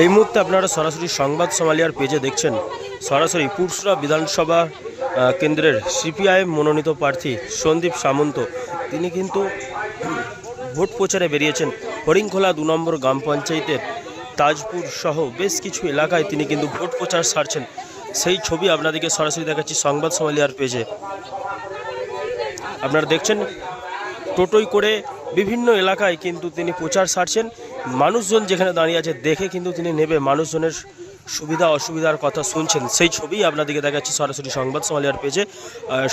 এই মুহূর্তে আপনারা সরাসরি সংবাদ সোমালিয়ার পেজে দেখছেন সরাসরি পুরসুরা বিধানসভা কেন্দ্রের সিপিআইএম মনোনীত প্রার্থী সন্দীপ সামন্ত তিনি কিন্তু ভোট প্রচারে বেরিয়েছেন। হরিংখোলা 2 নম্বর গ্রাম পঞ্চায়েতের তাজপুর সহ বেশ কিছু এলাকায় তিনি কিন্তু ভোট প্রচার সারছেন। সেই ছবি আপনাদেরকে সরাসরি দেখাচ্ছি সংবাদ সোমালিয়ার পেজে। আপনারা দেখছেন টোটোই করে বিভিন্ন এলাকায় কিন্তু তিনি প্রচার সারছেন। মানুষজন যেখানে দাঁড়িয়ে আছে দেখে কিন্তু তিনি নেবে মানুষজনের সুবিধা অসুবিধার কথা শুনছেন। সেই ছবি আপনাদেরকে দেখাচ্ছি সরাসরি সংবাদ সোমালিয়ার পেজে।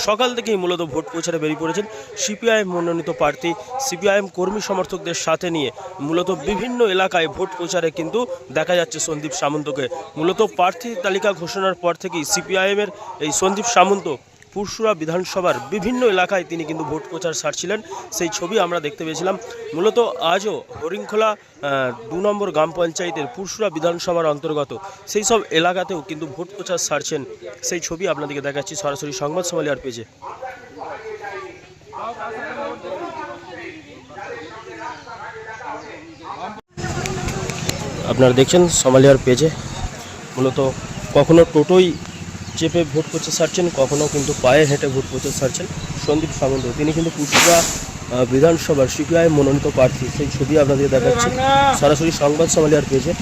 সকাল থেকেই মূলত ভোট প্রচারে বেরিয়ে পড়েছেন সিপিআইএম মনোনীত প্রার্থী। সিপিআইএম কর্মী সমর্থকদের সাথে নিয়ে মূলত বিভিন্ন এলাকায় ভোট প্রচারে কিন্তু দেখা যাচ্ছে সন্দীপ সামন্তকে। মূলত প্রার্থী তালিকা ঘোষণার পর থেকেই সিপিআইএমের এই সন্দীপ সামন্ত পুরসুরা বিধানসভার বিভিন্ন এলাকায় তিনি কিন্তু ভোট প্রচার সারছিলেন। সেই ছবি আমরা দেখতে পেয়েছিলাম। মূলত আজও হরিংখোলা 2 নম্বর গ্রাম পঞ্চায়েতের পুরসুরা বিধানসভার অন্তর্গত সেই সব এলাকাতেও কিন্তু ভোট প্রচার সারছেন। সেই ছবি আপনাদেরকে দেখাচ্ছি সরাসরি সংবাদ সোমালিয়ার পেজে। আপনারা দেখছেন সোমালিয়ার পেজে মূলত কখনো টোটোই চেপে ভোট প্রচার সারছেন, কখনো কিন্তু পায়ে হেঁটে ভোট প্রচার সারছেন সন্দীপ সামন্ত। তিনি কিন্তু পুরসুরা বিধানসভার সিপিআইএম মনোনীত প্রার্থী। সেই ছবি আপনাদের দেখাচ্ছি সরাসরি সংবাদ সোমালিয়ার পেজে।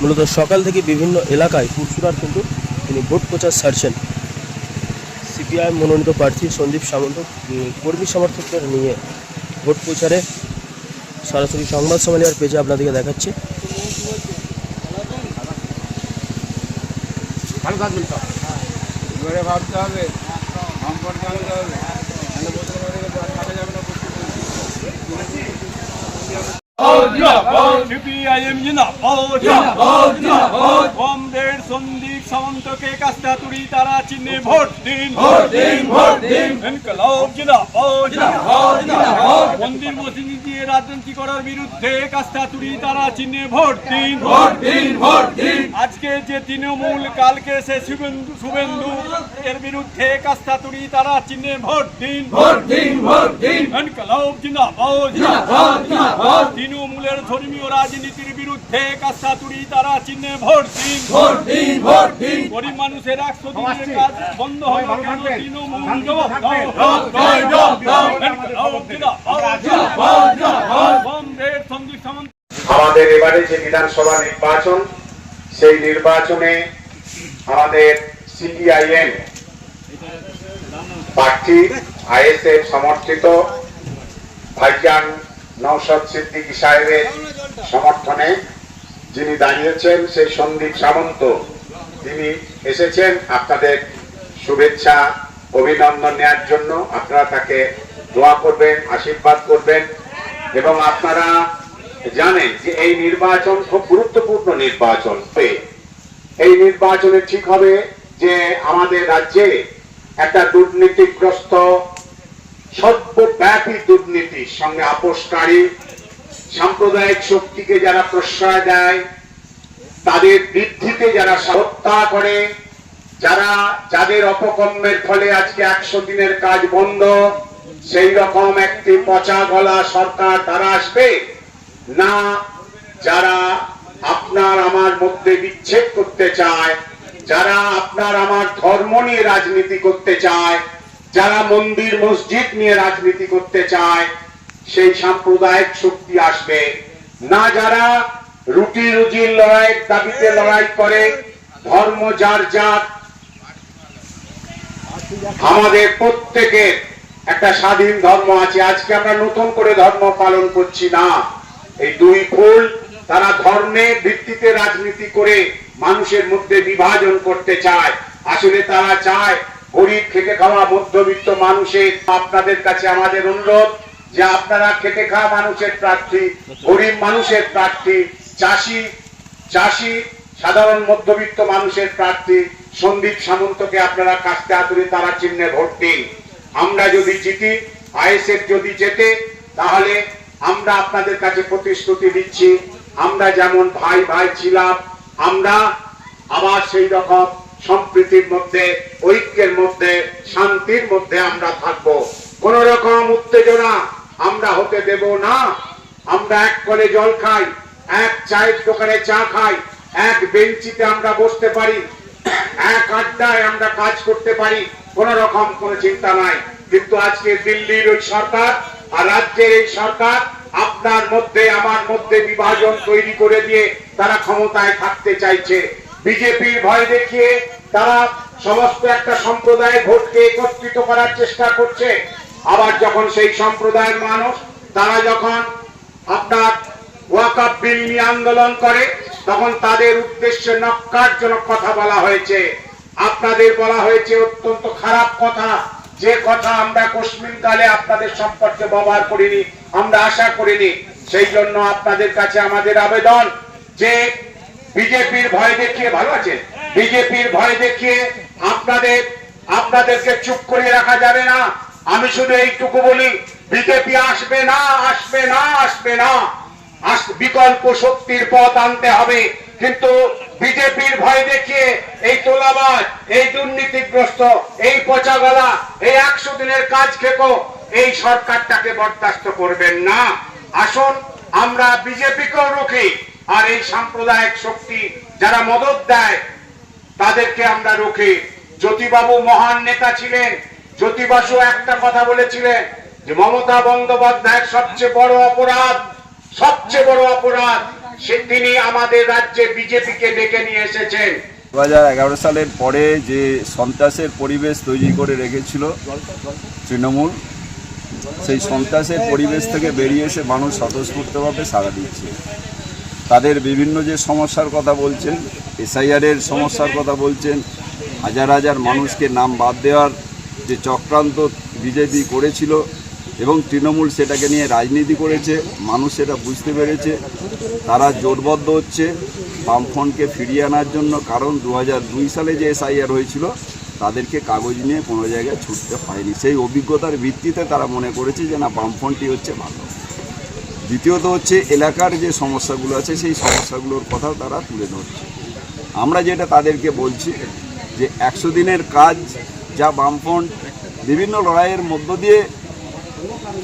মূলত সকাল থেকে বিভিন্ন এলাকায় পুরসুরার কিন্তু তিনি ভোট প্রচার সারছেন। সিপিআইএম মনোনীত প্রার্থী সন্দীপ সামন্ত কর্মী সমর্থকদের নিয়ে ভোট প্রচারে সরাসরি সংবাদ সোমালিয়ার পেজে আপনাদেরকে দেখাচ্ছি। ভাবতে হবে সন্দীপ সামন্তকে কাস্তাতুরি তারা চিহ্নে ভোট দিন। মন্দির মসজিদ দিয়ে রাজনীতি করার বিরুদ্ধে কাস্তাতুরি তারা চিহ্নে ভোট দিন। আজকে যে তৃণমূল, কালকে সে শুভেন্দু, এর বিরুদ্ধে কাস্তাতুরি তারা চিহ্নে ভোট দিন। তৃণমূলের ধর্মীয় রাজনীতির বিরুদ্ধে কাস্তাতুরি তারা চিহ্নে ভোট দিন। গরিব মানুষের 100 দিনের কাজ বন্ধ হবে কেন? তৃণমূল জবাব আমাদের এবারে যে বিধানসভা নির্বাচন, সেই নির্বাচনে আমাদের সিপিআইএম প্রার্থী আইএসএফ সমর্থিত ভাইজান নওশাদ সিদ্দিকী সাহেবের সমর্থনে যিনি দাঁড়িয়েছেন সেই সন্দীপ সামন্ত, তিনি এসেছেন আপনাদের শুভেচ্ছা অভিনন্দন নেওয়ার জন্য। আপনারা তাকে দোয়া করবেন, আশীর্বাদ করবেন। এবং আপনারা জানেন যে এই নির্বাচন খুব গুরুত্বপূর্ণ নির্বাচন। এই নির্বাচনে ঠিক হবে যে আমাদের রাজ্যে একটা দুর্নীতিগ্রস্ত, সর্বব্যাপী দুর্নীতির সঙ্গে আপোষকারী সাম্প্রদায়িক শক্তিকে যারা প্রশ্রয় দেয়, তাদের বৃদ্ধিতে যারা হত্যা করে, যাদের অপকর্মের ফলে আজকে 100 দিনের কাজ বন্ধ, সেই রকম একটি পচা গলা সরকার তারা আসবে না। যারা আপনার আমার মধ্যে বিচ্ছেদ করতে চায়, যারা আপনার আমার ধর্ম নিয়ে রাজনীতি করতে চায়, যারা মন্দির মসজিদ নিয়ে রাজনীতি করতে চায়, সেই সাম্প্রদায়িক শক্তি আসবে না। যারা রুটি রুজির লড়াইয়ের দাবিতে লড়াই করে, ধর্ম যার যার, আমাদের প্রত্যেকের একটা স্বাধীন ধর্ম আছে। আজকে আমরা নতুন করে ধর্ম পালন করছি না। এই দুই ফুল তারা ধর্মের ভিত্তিতে রাজনীতি করে মানুষের মধ্যে বিভাজন করতে চায়। আসলে তারা চায় গরিব খেটে খাওয়া মধ্যবিত্ত মানুষের। আপনাদের কাছে আমাদের অনুরোধ যে আপনারা খেটে খাওয়া মানুষের প্রার্থী, গরিব মানুষের প্রার্থী, চাষি সাধারণ মধ্যবিত্ত মানুষের প্রার্থী সন্দীপ সামন্তকে আপনারা কাস্তে হাতুড়ি তারা চিহ্নে ভোট দিন। আমরা যদি জিতি, আইএসএফ যদি জেতে, তাহলে আমরা আপনাদের কাছে প্রতিশ্রুতি দিচ্ছি, আমরা যেমন ভাই ভাই ছিলাম, আমরা আবার সেই রকম সম্প্রীতির মধ্যে, ঐক্যের মধ্যে, শান্তির মধ্যে আমরা থাকবো। কোন রকম উত্তেজনা আমরা হতে দেব না। আমরা এক কলে জল খাই, এক চায়ের দোকানে চা খাই, এক বেঞ্চিতে আমরা বসতে পারি, এক আড্ডায় আমরা কাজ করতে পারি, কোন রকম কোনো চিন্তা নাই। কিন্তু আজকে দিল্লির ওই সরকার আর রাজ্যের এই সরকার আপনার মধ্যে আমার মধ্যে বিভাজন তৈরি করে দিয়ে তারা ক্ষমতায় থাকতে চাইছে। বিজেপির ভয় দেখিয়ে তারা সমস্ত একটা সম্প্রদায়ের ভোটকে একত্রিত করার চেষ্টা করছে। আবার যখন সেই সম্প্রদায়ের মানুষ তারা যখন আপনার ওয়াকফ বিল নিয়ে আন্দোলন করে, তখন তাদের উদ্দেশ্যে নক্কারজনক কথা বলা হয়েছে। আপনাদের বলা হয়েছে অত্যন্ত খারাপ কথা, যে কথা আমরা কোশ্মিন কালে আপনাদের সম্পর্কে ব্যবহার করিনি, আমরা আশা করিনি। সেই জন্য আপনাদের কাছে আমাদের আবেদন যে বিজেপির ভয় দেখিয়ে, ভালো আছে, বিজেপির ভয় দেখিয়ে আপনাদেরকে চুপ করে রাখা যাবে না। আমি শুধু এইটুকু বলি, বিজেপি আসবে না, আসবে না, আসবে না, বিকল্প শক্তির পথ আনতে হবে। কিন্তু বিজেপির ভয় দেখিয়ে এই তোলাবাজ, এই দুর্নীতিগ্রস্ত, এই পচা গলা, এই 100 দিনের কাজ খেকো এই সরকারটাকে বরদাস্ত করবেন না। আসুন আমরা বিজেপিকেও রুখি, আর এই সাম্প্রদায়িক শক্তি যারা মদত দেয় তাদেরকে আমরা রুখি। জ্যোতিবাবু মহান নেতা ছিলেন। জ্যোতিবাসু একটা কথা বলেছিলেন যে মমতা বন্দ্যোপাধ্যায়ের সবচেয়ে বড় অপরাধ, সবচেয়ে বড় অপরাধ সে তিনি আমাদের রাজ্যে বিজেপিকে ডেকে নিয়ে এসেছেন। 2011 সালের পরে যে সন্ত্রাসের পরিবেশ তৈরি করে রেখেছিল তৃণমূল, সেই সন্ত্রাসের পরিবেশ থেকে বেরিয়ে এসে মানুষ স্বতঃস্ফূর্তভাবে সাড়া দিচ্ছে। তাদের বিভিন্ন যে সমস্যার কথা বলছেন, এসআইআরের সমস্যার কথা বলছেন, হাজার হাজার মানুষকে নাম বাদ দেওয়ার যে চক্রান্ত বিজেপি করেছিল এবং তৃণমূল সেটাকে নিয়ে রাজনীতি করেছে, মানুষ সেটা বুঝতে পেরেছে। তারা জোটবদ্ধ হচ্ছে বামফ্রন্টকে ফিরিয়ে আনার জন্য। কারণ 2002 সালে যে এসআইআর হয়েছিল তাদেরকে কাগজ নিয়ে কোনো জায়গায় ছুটতে হয়নি। সেই অভিজ্ঞতার ভিত্তিতে তারা মনে করেছে যে না, বামফ্রন্টই হচ্ছে ভালো। দ্বিতীয়ত হচ্ছে এলাকার যে সমস্যাগুলো আছে সেই সমস্যাগুলোর কথাও তারা তুলে ধরছে। আমরা যেটা তাদেরকে বলছি যে 100 দিনের কাজ যা বামফ্রন্ট বিভিন্ন লড়াইয়ের মধ্য দিয়ে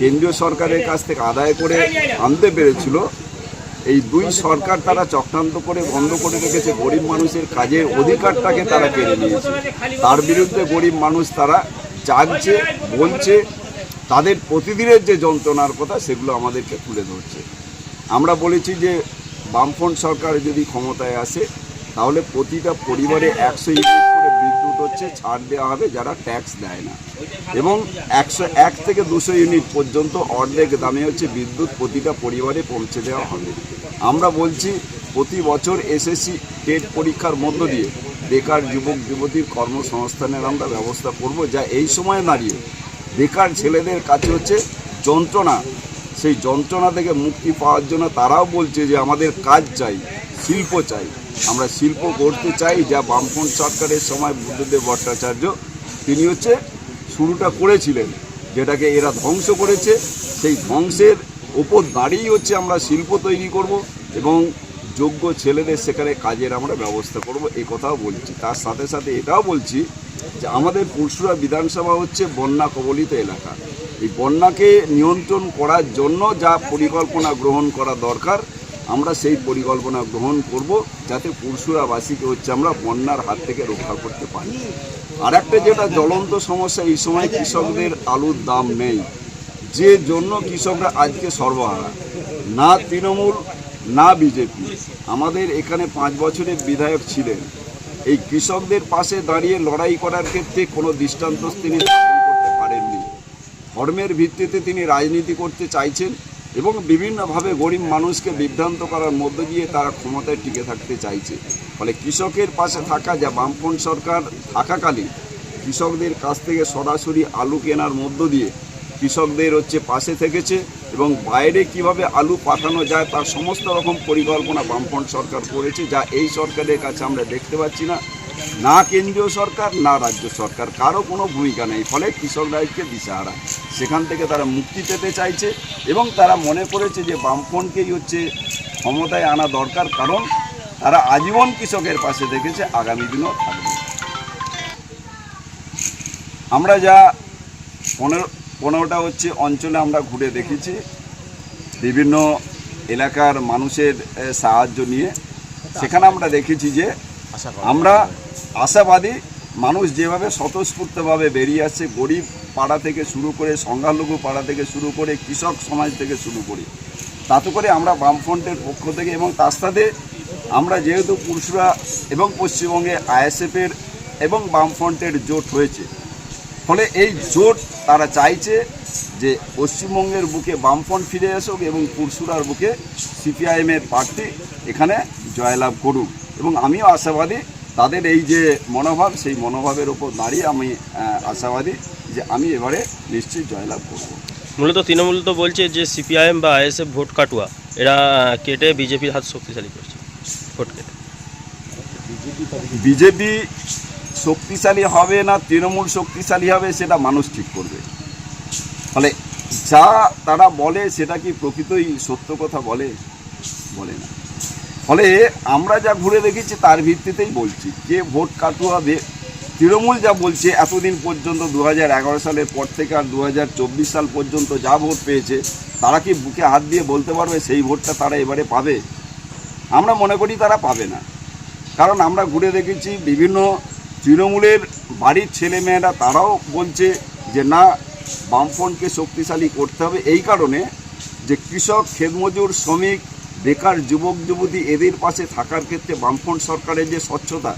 কেন্দ্রীয় সরকারের কাছ থেকে আদায় করে আনতে পেরেছিল, এই দুই সরকার তারা চক্রান্ত করে বন্ধ করে রেখেছে। গরিব মানুষের কাজের অধিকারটাকে তারা কেড়ে নিয়েছে। তার বিরুদ্ধে গরিব মানুষ তারা জাগছে, বলছে, তাদের প্রতিদিনের যে যন্ত্রণার কথা সেগুলো আমাদেরকে তুলে ধরছে। আমরা বলেছি যে বামফ্রন্ট সরকার যদি ক্ষমতায় আসে তাহলে প্রতিটা পরিবারে 100 ইউনিট করে বিদ্যুৎ হচ্ছে ছাড় দেওয়া হবে যারা ট্যাক্স দেয় না, এবং 101 থেকে 200 ইউনিট পর্যন্ত অর্ধেক দামে হচ্ছে বিদ্যুৎ প্রতিটা পরিবারে পৌঁছে দেওয়া হবে। আমরা বলছি প্রতি বছর এসএসসি টেট পরীক্ষার মধ্য দিয়ে বেকার যুবক যুবতীর কর্মসংস্থানের আমরা ব্যবস্থা করব, যা এই সময় দাঁড়িয়ে বেকার ছেলেদের কাছে হচ্ছে যন্ত্রণা। সেই যন্ত্রণা থেকে মুক্তি পাওয়ার জন্য তারাও বলছে যে আমাদের কাজ চাই, শিল্প চাই, আমরা শিল্প করতে চাই, যা বামফ্রন্ট সরকারের সময় বুদ্ধদেব ভট্টাচার্য তিনি হচ্ছে শুরুটা করেছিলেন, যেটাকে এরা ধ্বংস করেছে। সেই ধ্বংসের ওপর দাঁড়িয়েই হচ্ছে আমরা শিল্প তৈরি করব এবং যোগ্য ছেলেদের সেখানে কাজের আমরা ব্যবস্থা করব, এই কথাও বলছি। তার সাথে সাথে এটাও বলছি যে আমাদের পুরসুরা বিধানসভা হচ্ছে বন্যা কবলিত এলাকা। এই বন্যাকে নিয়ন্ত্রণ করার জন্য যা পরিকল্পনা গ্রহণ করা দরকার আমরা সেই পরিকল্পনা গ্রহণ করব, যাতে পুরসুরাবাসীকে হচ্ছে আমরা বন্যার হাত থেকে রক্ষা করতে পারি। আর একটা যেটা জ্বলন্ত সমস্যা, এই সময় কৃষকদের আলুর দাম নেই, যে জন্য কৃষকরা আজকে সর্বহারা। না তৃণমূল না বিজেপি, আমাদের এখানে 5 বছরের বিধায়ক ছিলেন, এই কৃষকদের পাশে দাঁড়িয়ে লড়াই করার ক্ষেত্রে কোনো দৃষ্টান্ত তিনি স্থাপন করতে পারেননি। ধর্মের ভিত্তিতে তিনি রাজনীতি করতে চাইছেন এবং বিভিন্নভাবে গরিব মানুষকে বিভ্রান্ত করার মধ্য দিয়ে তারা ক্ষমতায় টিকে থাকতে চাইছে। ফলে কৃষকের পাশে থাকা, যা বামফ্রন্ট সরকার থাকাকালীন কৃষকদের কাছ থেকে সরাসরি আলু কেনার মধ্য দিয়ে কৃষকদের হচ্ছে পাশে থেকেছে এবং বাইরে কিভাবে আলু পাঠানো যায় তার সমস্ত রকম পরিকল্পনা বামফ্রন্ট সরকার করেছে, যা এই সরকারের কাছে আমরা দেখতে পাচ্ছি না। না কেন্দ্রীয় সরকার না রাজ্য সরকার কারো কোনো ভূমিকা নেই। ফলে কৃষকরা আজকে দিশাহারা, সেখান থেকে তারা মুক্তি পেতে চাইছে এবং তারা মনে করেছে যে বামফ্রন্টকেই হচ্ছে ক্ষমতায় আনা দরকার, কারণ তারা আজীবন কৃষকের পাশে দেখেছে, আগামী দিনও থাকবে। আমরা যা 15টা হচ্ছে অঞ্চলে আমরা ঘুরে দেখেছি, বিভিন্ন এলাকার মানুষের সাহায্য নিয়ে সেখানে আমরা দেখেছি যে আমরা আশাবাদী মানুষ যেভাবে স্বতঃস্ফূর্তভাবে বেরিয়ে আসছে, গরিব পাড়া থেকে শুরু করে সংখ্যালঘু পাড়া থেকে শুরু করে কৃষক সমাজ থেকে শুরু করে, তাতে করে আমরা বামফ্রন্টের পক্ষ থেকে এবং তার সাথে আমরা যেহেতু পুরসুরা এবং পশ্চিমবঙ্গে আইএসএফের এবং বামফ্রন্টের জোট হয়েছে, ফলে এই জোট তারা চাইছে যে পশ্চিমবঙ্গের বুকে বামফ্রন্ট ফিরে আসুক এবং পুরসুরার বুকে সিপিআইএমের প্রার্থী এখানে জয়লাভ করুক। এবং আমিও আশাবাদী তাদের এই যে মনোভাব, সেই মনোভাবের ওপর দাঁড়িয়ে আমি আশাবাদী যে আমি এবারে নিশ্চয়ই জয়লাভ করব। মূলত তৃণমূল তো বলছে যে সিপিআইএম বা আইএসএফ ভোট কাটুয়া, এরা কেটে বিজেপির হাত শক্তিশালী করছে ভোট কেটে। বিজেপি শক্তিশালী হবে না তৃণমূল শক্তিশালী হবে সেটা মানুষ ঠিক করবে। ফলে যা তারা বলে সেটা কি প্রকৃতই সত্য কথা বলে না। ফলে আমরা যা ঘুরে দেখেছি তার ভিত্তিতেই বলছি যে ভোট কাটুয়া তৃণমূল যা বলছে এতদিন পর্যন্ত 2011 সালের পর থেকে আর 2024 সাল পর্যন্ত যা ভোট পেয়েছে, তারা কি বুকে হাত দিয়ে বলতে পারবে সেই ভোটটা তারা এবারে পাবে? আমরা মনে করি তারা পাবে না। কারণ আমরা ঘুরে দেখেছি বিভিন্ন তৃণমূলের বাড়ির ছেলেমেয়েরা তারাও বলছে যে না, বামফ্রন্টকে শক্তিশালী করতে হবে, এই কারণে যে কৃষক, ক্ষেতমজুর, শ্রমিক, বেকার যুবক যুবতী এদের পাশে থাকার ক্ষেত্রে বামফ্রন্ট সরকারের যে স্বচ্ছতা,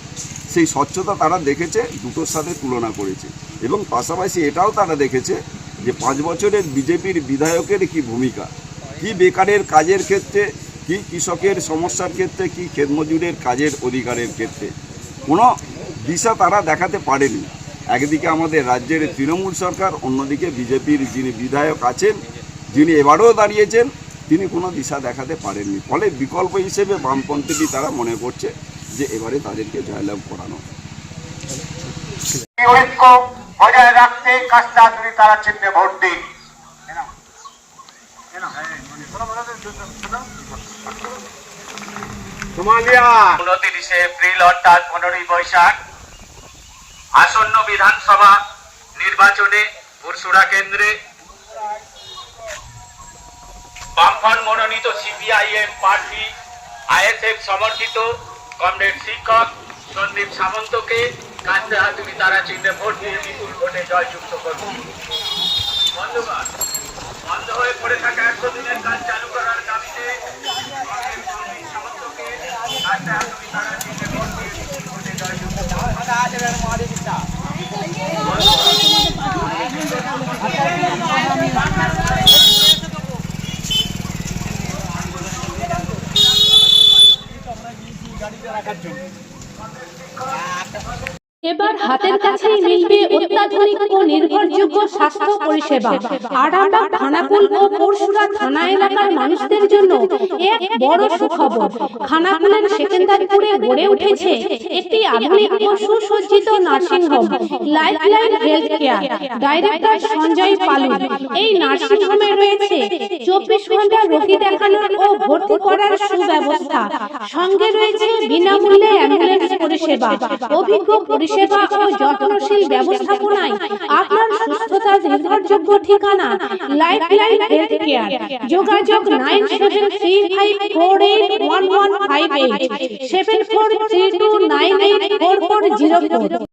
সেই স্বচ্ছতা তারা দেখেছে, দুটোর সাথে তুলনা করেছে। এবং পাশাপাশি এটাও তারা দেখেছে যে 5 বছরের বিজেপির বিধায়কের কি ভূমিকা, কি বেকারের কাজের ক্ষেত্রে, কি কৃষকের সমস্যার ক্ষেত্রে, কি ক্ষেতমজুরের কাজের অধিকারের ক্ষেত্রে কোনো দিশা তারা দেখাতে পারেনি। একদিকে আমাদের রাজ্যের তৃণমূল সরকার, অন্যদিকে বিজেপির যিনি বিধায়ক আছেন, যিনি এবারেও দাঁড়িয়েছেন, তিনি কোনো দিশা দেখাতে পারেননি। ফলে বিকল্প হিসেবে বামপন্থী তারা মনে করছে যে এবারে তাদেরকে জয়লাভ করানো। ঐক্য বজায় রাখতে কাস্তাতুরি তারা চিহ্নে ভোট দিন। 29 এপ্রিল অর্থাৎ 15ই বৈশাখ আসন্ন বিধানসভা নির্বাচনে পুরসুরা কেন্দ্রে বামফ্রন্ট মনোনীত সিপিআইএম প্রার্থী, আইএসএফ সমর্থিত কমরেড শিক্ষক সন্দীপ সামন্তকে কাঁধে হাতুড়ি তারা চিহ্নে ভোট দিয়ে বিপুল ভোটে জয়যুক্ত করুন। বন্ধুগণ, বন্ধ হয়ে পড়ে থাকা 100 দিনের কাজ চালু করার দাবিতে কমরেড সন্দীপ সামন্তকে কাঁধে হাতুড়ি তারা চিহ্নে ভোট দিয়ে বিপুল ভোটে জয়যুক্ত করুন। এবার হাতের কাছেই মিলবে অত্যাধুনিক ও নির্ভরযোগ্য স্বাস্থ্য পরিষেবা। আরামবাগ, খানাকুল ও পরশুরা থানা এলাকার মানুষদের জন্য এক বড় সুখবর। খানাকুলের সেকেন্দারপুরে গড়ে উঠেছে একটি আধুনিক ও সুসজ্জিত nursing home, Lifeline Health Care. Director Sanjay Palu. এই নার্সিং হোমে রয়েছে 24 ঘন্টা রোগী দেখানোর ও ভর্তি করার সুব্যবস্থা। সঙ্গে রয়েছে বিনামূল্যে অ্যাম্বুলেন্স পরিষেবা। অভিজ্ঞ পরিষেবা ও যত্নশীল ব্যবস্থাপনায় আপনার সুস্থতার নির্ভরযোগ্য ঠিকানা লাইফলাইন হেলথ কেয়ার। যোগাযোগ 9735481158 7432984404।